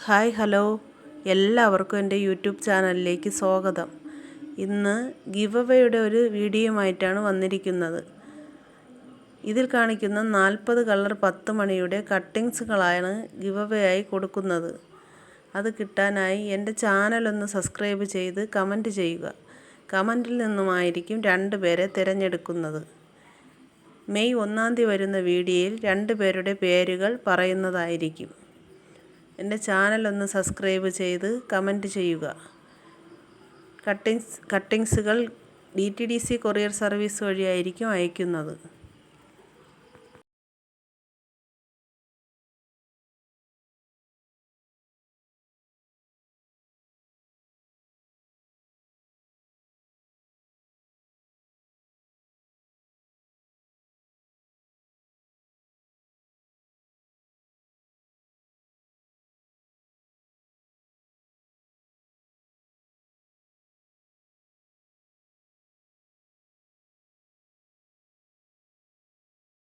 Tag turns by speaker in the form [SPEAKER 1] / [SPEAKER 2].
[SPEAKER 1] Hi hello, എല്ലാവർക്കും എൻ്റെ YouTube ചാനലിലേക്ക് സ്വാഗതം. ഇന്ന് ഗിവ് അവേയുടെ ഒരു വീഡിയോയുമായിട്ടാണ് വന്നിരിക്കുന്നത്. ഇതിൽ കാണിക്കുന്ന 40 കളർ 10 മണിയുടെ കട്ടിങ്സുകളാണ് ഗിവ് അവേ ആയി കൊടുക്കുന്നത്. അത് കിട്ടാനായി എൻ്റെ ചാനലൊന്ന് സബ്സ്ക്രൈബ് ചെയ്ത് കമൻറ്റ് ചെയ്യുക. കമൻറ്റിൽ നിന്നുമായിരിക്കും 2 പേരെ തിരഞ്ഞെടുക്കുന്നത്. മെയ് 1-ാം തീയതി വരുന്ന വീഡിയോയിൽ 2 പേരുടെ പേരുകൾ പറയുന്നതായിരിക്കും. എൻ്റെ ചാനലൊന്ന് സബ്സ്ക്രൈബ് ചെയ്ത് കമൻറ്റ് ചെയ്യുക. കട്ടിങ്സുകൾ DTDC കൊറിയർ സർവീസ് വഴിയായിരിക്കും അയക്കുന്നത്.